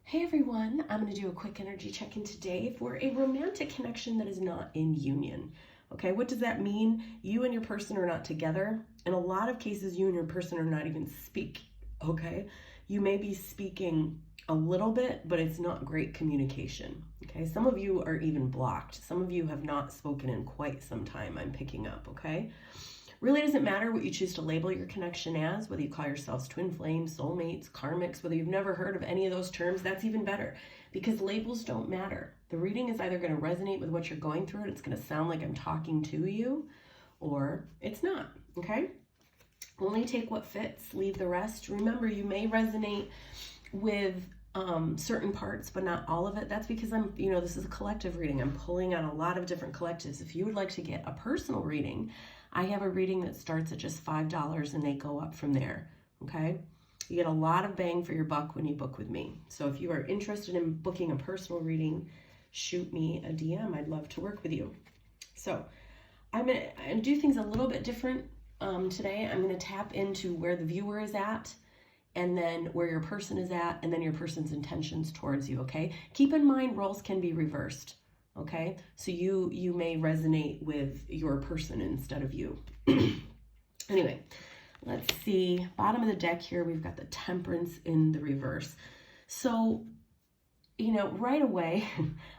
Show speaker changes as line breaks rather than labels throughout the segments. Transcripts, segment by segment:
Hey everyone, I'm going to do a quick energy check-in today for a romantic connection that is not in union. Okay, what does that mean? You and your person are not together. In a lot of cases, you and your person are not even speak. Okay, you may be speaking a little bit, but it's not great communication. Okay, some of you are even blocked. Some of you have not spoken in quite some time, I'm picking up. Okay. Really doesn't matter what you choose to label your connection as, whether you call yourselves twin flames, soulmates, karmics, whether you've never heard of any of those terms, that's even better because labels don't matter. The reading is either going to resonate with what you're going through and it's going to sound like I'm talking to you, or it's not, okay? Only take what fits, leave the rest. Remember, you may resonate with certain parts, but not all of it. That's because this is a collective reading. I'm pulling on a lot of different collectives. If you would like to get a personal reading, I have a reading that starts at just $5 and they go up from there, okay? You get a lot of bang for your buck when you book with me. So if you are interested in booking a personal reading, shoot me a DM. I'd love to work with you. So I'm going to do things a little bit different today. I'm going to tap into where the viewer is at, and then where your person is at, and then your person's intentions towards you, okay? Keep in mind, roles can be reversed, okay? So you may resonate with your person instead of you. Anyway, let's see. Bottom of the deck here, we've got the Temperance in the reverse. So, right away,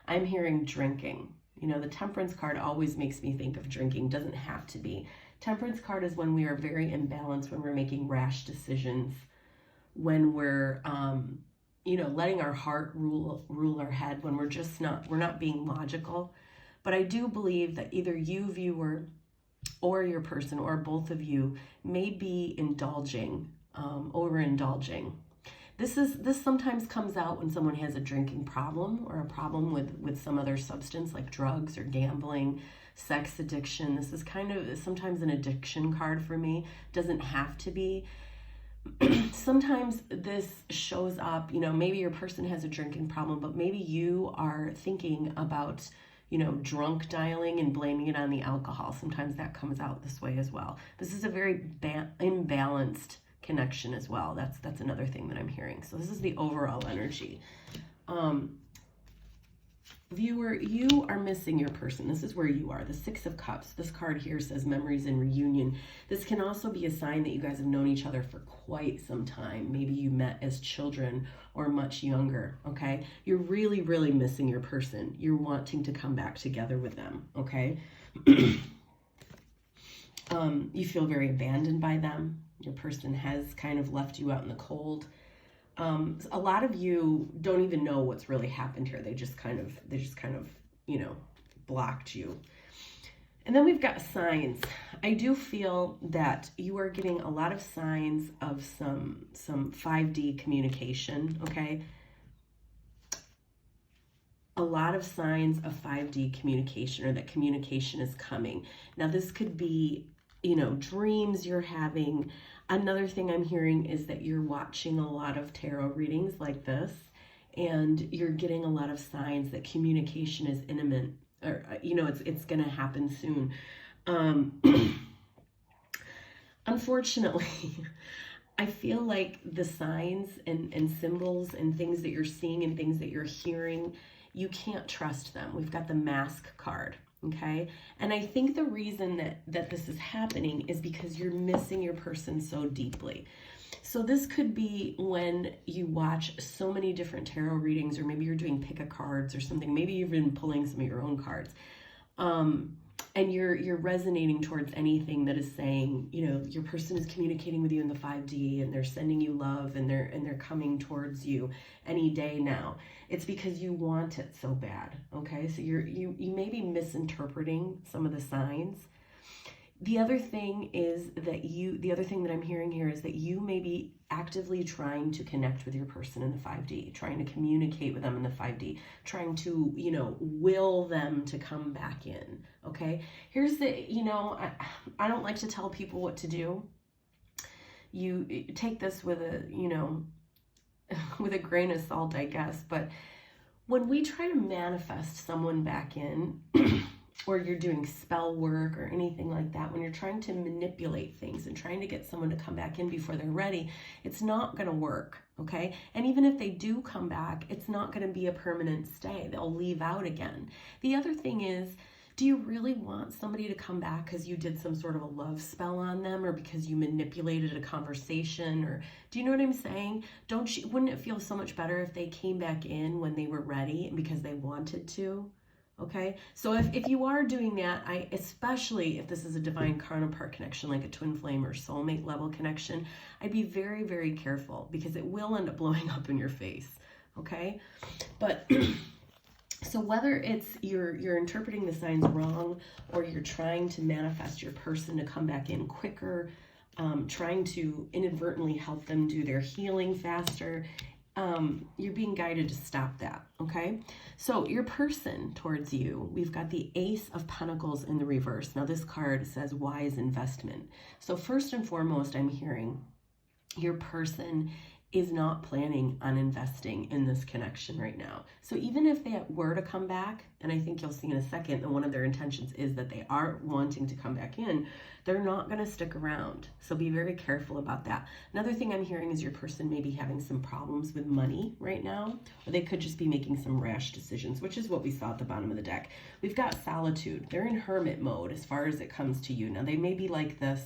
I'm hearing drinking. The Temperance card always makes me think of drinking. Doesn't have to be. Temperance card is when we are very imbalanced, when we're making rash decisions, when we're letting our heart rule our head, when we're not being logical. But I do believe that either you, viewer, or your person, or both of you may be indulging, overindulging. This sometimes comes out when someone has a drinking problem or a problem with some other substance like drugs or gambling, sex addiction. This is kind of sometimes an addiction card for me. Doesn't have to be. Sometimes this shows up, maybe your person has a drinking problem, but maybe you are thinking about, drunk dialing and blaming it on the alcohol. Sometimes that comes out this way as well. This is a very imbalanced connection as well. That's another thing that I'm hearing. So this is the overall energy. Viewer, you are missing your person. This is where you are. The Six of Cups. This card here says memories and reunion. This can also be a sign that you guys have known each other for quite some time. Maybe you met as children or much younger, okay? You're really, really missing your person. You're wanting to come back together with them, okay? You feel very abandoned by them. Your person has kind of left you out in the cold. A lot of you don't even know what's really happened here. They just kind of, blocked you. And then we've got signs. I do feel that you are getting a lot of signs of some 5D communication, okay? A lot of signs of 5D communication, or that communication is coming. Now this could be, dreams you're having. Another thing I'm hearing is that you're watching a lot of tarot readings like this, and you're getting a lot of signs that communication is imminent, or it's going to happen soon. Unfortunately, I feel like the signs and symbols and things that you're seeing and things that you're hearing, you can't trust them. We've got the Mask card. Okay, and I think the reason that this is happening is because you're missing your person so deeply. So this could be when you watch so many different tarot readings, or maybe you're doing pick a cards or something. Maybe you've been pulling some of your own cards, and you're resonating towards anything that is saying, your person is communicating with you in the 5D, and they're sending you love, and they're coming towards you any day now. It's because you want it so bad, okay? So you may be misinterpreting some of the signs. The other thing that I'm hearing here is that you may be actively trying to connect with your person in the 5D, trying to communicate with them in the 5D, trying to, will them to come back in, okay? Here's the, I don't like to tell people what to do. You take this with a, with a grain of salt, I guess, but when we try to manifest someone back in, or you're doing spell work or anything like that, when you're trying to manipulate things and trying to get someone to come back in before they're ready, it's not going to work, Okay. And even if they do come back, it's not going to be a permanent stay. They'll leave out again. The other thing is, do you really want somebody to come back because you did some sort of a love spell on them, or because you manipulated a conversation? Or do you know what I'm saying? Wouldn't it feel so much better if they came back in when they were ready and because they wanted to? Okay, so if you are doing that, especially if this is a divine counterpart connection, like a twin flame or soulmate level connection, I'd be very, very careful, because it will end up blowing up in your face. Okay, but so whether it's you're interpreting the signs wrong, or you're trying to manifest your person to come back in quicker, trying to inadvertently help them do their healing faster, you're being guided to stop that, okay? So your person towards you, we've got the Ace of Pentacles in the reverse. Now this card says wise investment. So first and foremost, I'm hearing your person is not planning on investing in this connection right now. So even if they were to come back, and I think you'll see in a second that one of their intentions is that they are wanting to come back in, they're not going to stick around. So be very careful about that. Another thing I'm hearing is your person may be having some problems with money right now, or they could just be making some rash decisions, which is what we saw at the bottom of the deck. We've got solitude. They're in hermit mode as far as it comes to you. Now they may be like this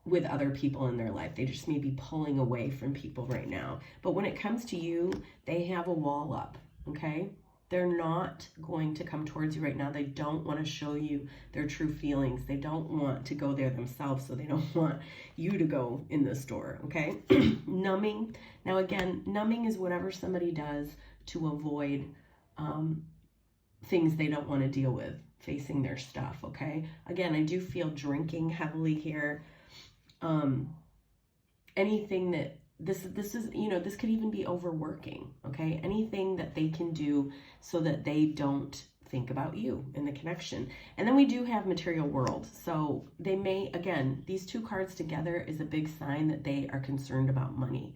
with other people in their life. They just may be pulling away from people right now. But when it comes to you, they have a wall up, okay? They're not going to come towards you right now. They don't want to show you their true feelings. They don't want to go there themselves, so they don't want you to go in the store, okay? Numbing. Now again, numbing is whatever somebody does to avoid things they don't want to deal with, facing their stuff, okay? Again, I do feel drinking heavily here. Anything that this is, you know, this could even be overworking, okay? Anything that they can do so that they don't think about you in the connection. And then we do have material world. So they may, again, these two cards together is a big sign that they are concerned about money.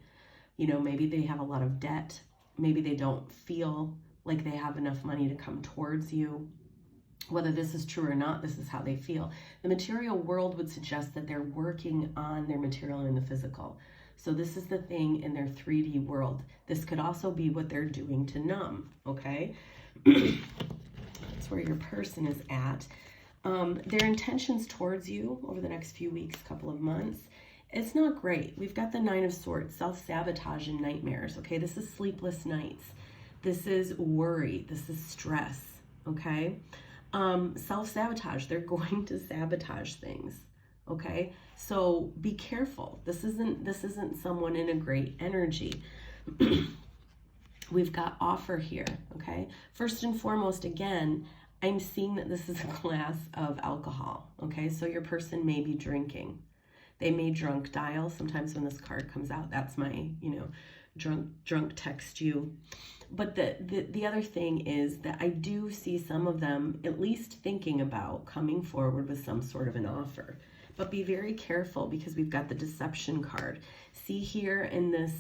You know, maybe they have a lot of debt. Maybe they don't feel like they have enough money to come towards you. Whether this is true or not, this is how they feel. The material world would suggest that they're working on their material in the physical. So this is the thing in their 3D world. This could also be what they're doing to numb, okay? That's where your person is at. Their intentions towards you over the next few weeks, couple of months, it's not great. We've got the Nine of Swords, self-sabotage and nightmares, okay? This is sleepless nights. This is worry. This is stress, okay? Self-sabotage. They're going to sabotage things, okay? So be careful. This isn't someone in a great energy. We've got offer here, okay? First and foremost, again, I'm seeing that this is a glass of alcohol, okay? So your person may be drinking. They may drunk dial. Sometimes when this card comes out, that's my, you know, drunk text you. But the other thing is that I do see some of them at least thinking about coming forward with some sort of an offer. But be very careful, because we've got the deception card. See here in this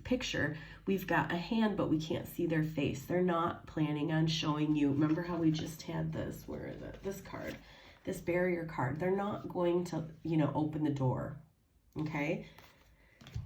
picture, we've got a hand, but we can't see their face. They're not planning on showing you. Remember how we just had this, where is it? This card, this barrier card. They're not going to, you know, open the door, okay?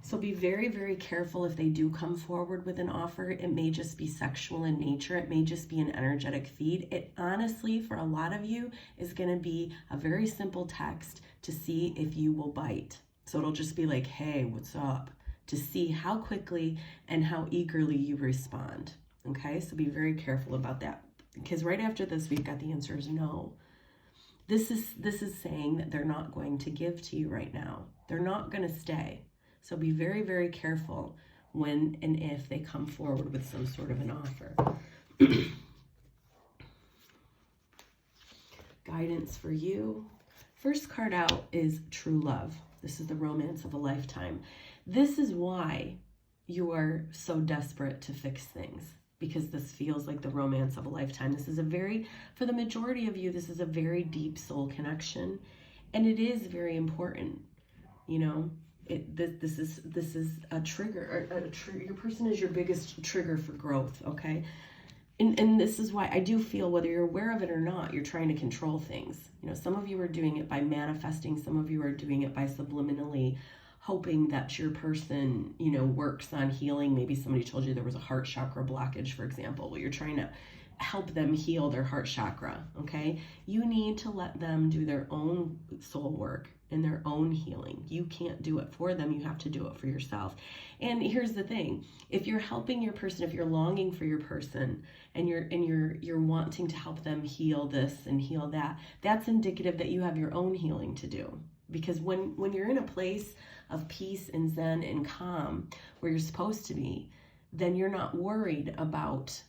So be very, very careful if they do come forward with an offer. It may just be sexual in nature. It may just be an energetic feed. It honestly, for a lot of you, is going to be a very simple text to see if you will bite. So it'll just be like, hey, what's up? To see how quickly and how eagerly you respond. Okay, so be very careful about that. Because right after this, we've got the answer is no. This is saying that they're not going to give to you right now. They're not going to stay. So be very, very careful when and if they come forward with some sort of an offer. Guidance for you. First card out is true love. This is the romance of a lifetime. This is why you are so desperate to fix things, because this feels like the romance of a lifetime. This is for the majority of you, this is a very deep soul connection, and it is very important, you know. This is a trigger. Your person is your biggest trigger for growth, okay? And this is why I do feel, whether you're aware of it or not, you're trying to control things. You know, some of you are doing it by manifesting. Some of you are doing it by subliminally hoping that your person, you know, works on healing. Maybe somebody told you there was a heart chakra blockage, for example. Well, you're trying to help them heal their heart chakra, okay? You need to let them do their own soul work and their own healing. You can't do it for them. You have to do it for yourself. And here's the thing. If you're helping your person, if you're longing for your person and you're wanting to help them heal this and heal that, that's indicative that you have your own healing to do. Because when you're in a place of peace and zen and calm where you're supposed to be, then you're not worried about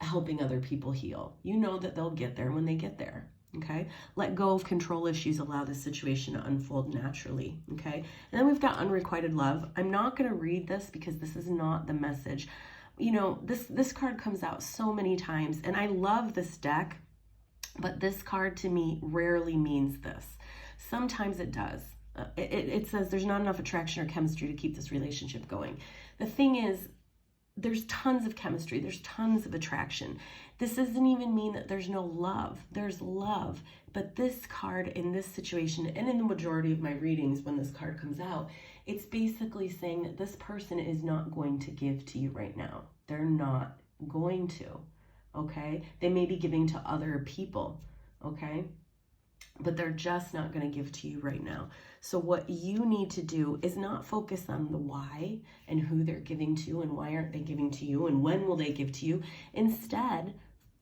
helping other people heal. You know that they'll get there when they get there. Okay, let go of control issues, allow the situation to unfold naturally. Okay, and then we've got unrequited love. I'm not going to read this because this is not the message. You know, this card comes out so many times, and I love this deck, but this card to me rarely means this. Sometimes it does. It says there's not enough attraction or chemistry to keep this relationship going. The thing is, there's tons of chemistry, there's tons of attraction. This doesn't even mean that there's no love. There's love. But this card in this situation, and in the majority of my readings when this card comes out, it's basically saying that this person is not going to give to you right now. They're not going to, okay? They may be giving to other people, okay? But they're just not going to give to you right now. So what you need to do is not focus on the why and who they're giving to and why aren't they giving to you and when will they give to you. Instead,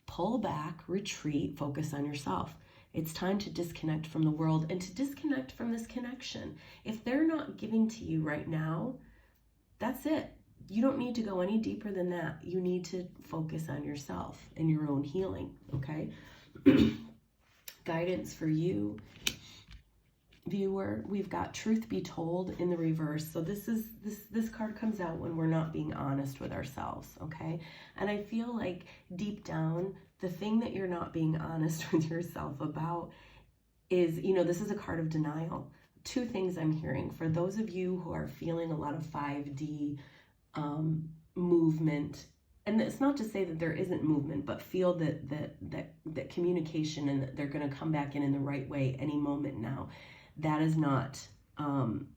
pull back, retreat, focus on yourself. It's time to disconnect from the world and to disconnect from this connection. If they're not giving to you right now, that's it. You don't need to go any deeper than that. You need to focus on yourself and your own healing, okay? Guidance for you, viewer. We've got truth be told in the reverse. So this card comes out when we're not being honest with ourselves, okay? And I feel like deep down, the thing that you're not being honest with yourself about is, you know, this is a card of denial. Two things I'm hearing. For those of you who are feeling a lot of 5D movement, and it's not to say that there isn't movement, but feel that communication and that they're going to come back in the right way any moment now. That is not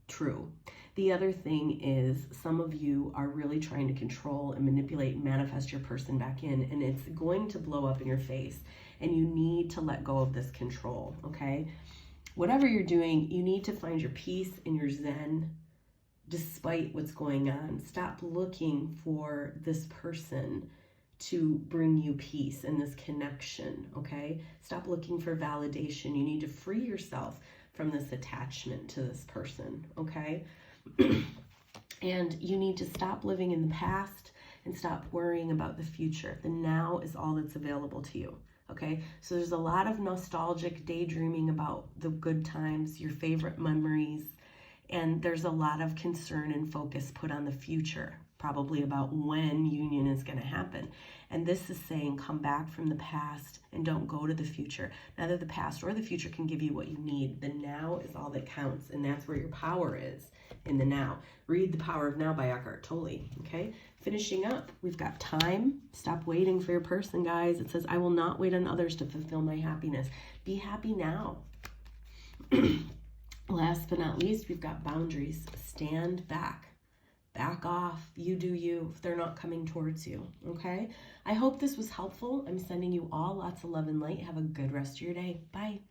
true. The other thing is some of you are really trying to control and manipulate and manifest your person back in, and it's going to blow up in your face, and you need to let go of this control, okay? Whatever you're doing, you need to find your peace and your zen despite what's going on. Stop looking for this person to bring you peace and this connection, okay? Stop looking for validation. You need to free yourself from this attachment to this person, okay? And you need to stop living in the past and stop worrying about the future. The now is all that's available to you, okay? So there's a lot of nostalgic daydreaming about the good times, your favorite memories, and there's a lot of concern and focus put on the future, probably about when union is going to happen. And this is saying come back from the past and don't go to the future. Neither the past or the future can give you what you need. The now is all that counts, and that's where your power is, in the now. Read The Power of Now by Eckhart Tolle, okay? Finishing up, we've got time. Stop waiting for your person, guys. It says, I will not wait on others to fulfill my happiness. Be happy now. Last but not least, we've got boundaries. Stand back. Back off. You do you if they're not coming towards you, okay? I hope this was helpful. I'm sending you all lots of love and light. Have a good rest of your day. Bye.